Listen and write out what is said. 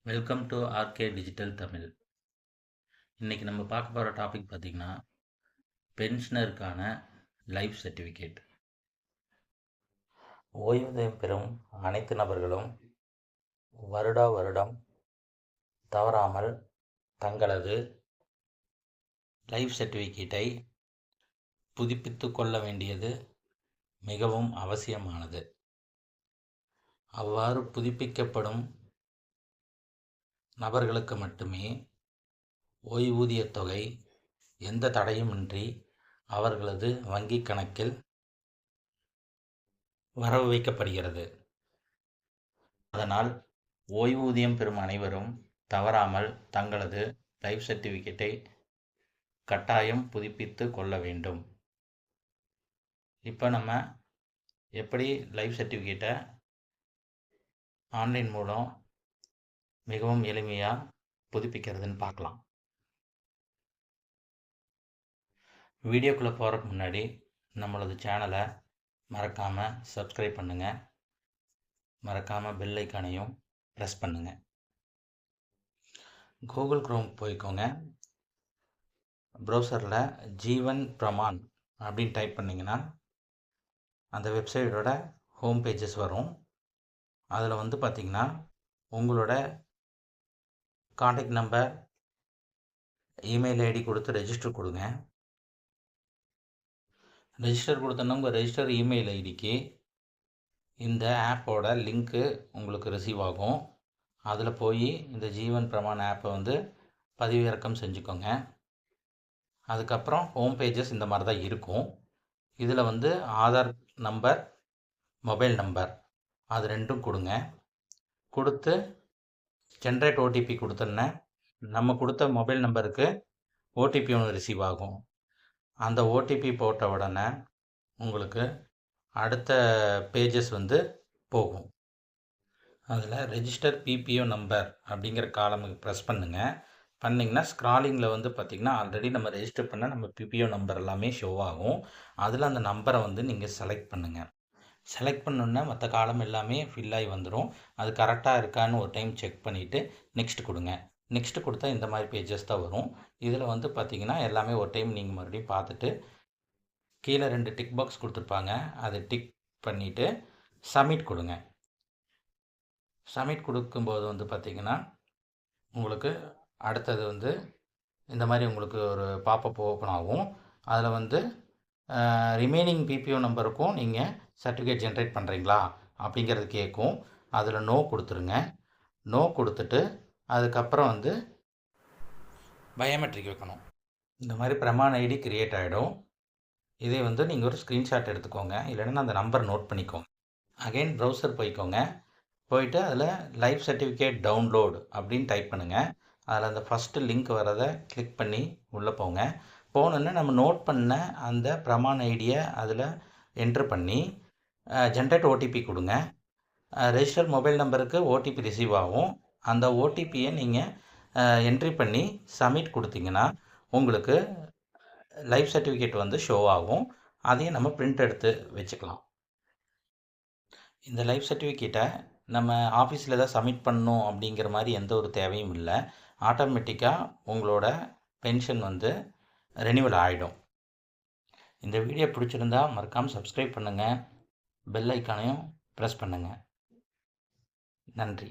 Welcome to RK digital Tamil. இன்றைக்கி நம்ம பார்க்க போகிற டாபிக் பார்த்திங்கன்னா பென்ஷனருக்கான லைஃப் சர்டிஃபிகேட். ஓய்வூதியம் பெறும் அனைத்து நபர்களும் வருடம் தவறாமல் தங்களது லைஃப் சர்டிஃபிகேட்டை புதுப்பித்து கொள்ள வேண்டியது மிகவும் அவசியமானது. அவ்வாறு புதுப்பிக்கப்படும் நபர்களுக்கு மட்டுமே ஓய்வூதியத் தொகை எந்த தடையுமின்றி அவர்களது வங்கிக் கணக்கில் வரவு வைக்கப்படுகிறது. அதனால் ஓய்வூதியம் பெறும் அனைவரும் தவறாமல் தங்களது லைஃப் சர்டிஃபிகேட்டை கட்டாயம் புதுப்பித்து கொள்ள வேண்டும். இப்போ நம்ம எப்படி லைஃப் சர்டிஃபிகேட்டை ஆன்லைன் மூலம் மிகவும் எளிமையாக புதுப்பிக்கிறதுன்னு பார்க்கலாம். வீடியோக்குள்ளே போகிறதுக்கு முன்னாடி நம்மளது சேனலை மறக்காமல் சப்ஸ்கிரைப் பண்ணுங்கள், மறக்காமல் பெல் ஐக்கானையும் ப்ரெஸ் பண்ணுங்கள். கூகுள் குரோம் போய்க்கோங்க. ப்ரௌசரில் ஜீவன் பிரமான் அப்படின்னு டைப் பண்ணிங்கன்னா அந்த வெப்சைட்டோட ஹோம் பேஜஸ் வரும். அதில் வந்து பார்த்திங்கன்னா உங்களோட காண்டாக்ட் நம்பர், இமெயில் ஐடி கொடுத்து ரெஜிஸ்டர் கொடுங்க. ரெஜிஸ்டர் கொடுத்தோன்னா உங்கள் ரெஜிஸ்டர் இமெயில் ஐடிக்கு இந்த ஆப்போட லிங்க்கு உங்களுக்கு ரிசீவ் ஆகும். அதில் போய் இந்த ஜீவன் பிரமான் ஆப்பை வந்து பதிவிறக்கம் செஞ்சுக்கோங்க. அதுக்கப்புறம் ஹோம் பேஜஸ் இந்த மாதிரி தான் இருக்கும். இதில் வந்து ஆதார் நம்பர், மொபைல் நம்பர் அது ரெண்டும் கொடுங்க. கொடுத்து ஜென்ரேட் ஓடிபி கொடுத்தோன்னே நம்ம கொடுத்த மொபைல் நம்பருக்கு ஓடிபி ஒன்று ரிசீவ் ஆகும். அந்த ஓடிபி போட்ட உடனே உங்களுக்கு அடுத்த பேஜஸ் வந்து போகும். அதில் ரெஜிஸ்டர் பிபிஓ நம்பர் அப்படிங்கிற காலமுக்கு ப்ரெஸ் பண்ணுங்கள். பண்ணிங்கன்னா ஸ்க்ராலிங்கில் வந்து பார்த்திங்கன்னா ஆல்ரெடி நம்ம ரெஜிஸ்டர் பண்ண நம்ம பிபிஓ நம்பர் எல்லாமே ஷோ ஆகும். அதில் அந்த நம்பரை வந்து நீங்கள் செலக்ட் பண்ணுங்கள். செலக்ட் பண்ணோன்னா மற்ற காலம் எல்லாமே ஃபில் ஆகி வந்துடும். அது கரெக்டாக இருக்கான்னு ஒரு டைம் செக் பண்ணிவிட்டு நெக்ஸ்ட் கொடுங்க. நெக்ஸ்ட் கொடுத்தா இந்த மாதிரி பேஜஸ் தான் வரும். இதில் வந்து பார்த்திங்கன்னா எல்லாமே ஒரு டைம் நீங்கள் மறுபடியும் பார்த்துட்டு கீழே 2 டிக் பாக்ஸ் கொடுத்துருப்பாங்க. அதை டிக் பண்ணிவிட்டு சப்மிட் கொடுங்க. சப்மிட் கொடுக்கும்போது வந்து பார்த்திங்கன்னா உங்களுக்கு அடுத்தது வந்து இந்த மாதிரி உங்களுக்கு ஒரு பாப்பப் ஓப்பன் ஆகும். அதில் வந்து ரிமைனிங் பிபிஓ நம்பருக்கும் நீங்கள் சர்டிஃபிகேட் ஜென்ரேட் பண்ணுறீங்களா அப்படிங்கிறது கேட்கும். அதில் நோ கொடுத்துருங்க. நோ கொடுத்துட்டு அதுக்கப்புறம் வந்து பயோமெட்ரிக் வைக்கணும். இந்த மாதிரி பிரமான் ஐடி கிரியேட் ஆகிடும். இதே வந்து நீங்கள் ஒரு ஸ்க்ரீன்ஷாட் எடுத்துக்கோங்க, இல்லைன்னா அந்த நம்பர் நோட் பண்ணிக்கோங்க. அகைன் ப்ரௌசர் போய்க்கோங்க. போயிட்டு அதில் லைஃப் சர்டிஃபிகேட் டவுன்லோடு அப்படின்னு டைப் பண்ணுங்கள். அதில் அந்த ஃபஸ்ட்டு லிங்க் வரதை கிளிக் பண்ணி உள்ளே போங்க. போனோன்னே நம்ம நோட் பண்ண அந்த பிரமான் ஐடியை அதில் என்ட்ரு பண்ணி ஜென்ரேட் ஓடிபி கொடுங்க. ரெஜிஸ்டர் மொபைல் நம்பருக்கு ஓடிபி ரிசீவ் ஆகும். அந்த ஓடிபியை நீங்கள் என்ட்ரி பண்ணி சப்மிட் கொடுத்தீங்கன்னா உங்களுக்கு லைஃப் சர்டிஃபிகேட் வந்து ஷோ ஆகும். அதையும் நம்ம பிரிண்ட் எடுத்து வச்சுக்கலாம். இந்த லைஃப் சர்டிஃபிகேட்டை நம்ம ஆஃபீஸில் தான் சப்மிட் பண்ணணும் அப்படிங்கிற மாதிரி எந்த ஒரு தேவையும் இல்லை. ஆட்டோமேட்டிக்காக உங்களோட பென்ஷன் வந்து ரெனிவல் ஆகிடும். இந்த வீடியோ பிடிச்சிருந்தா மறக்காமல் சப்ஸ்கிரைப் பண்ணுங்கள், பெல் ஐக்கானையும் ப்ரெஸ் பண்ணுங்கள். நன்றி.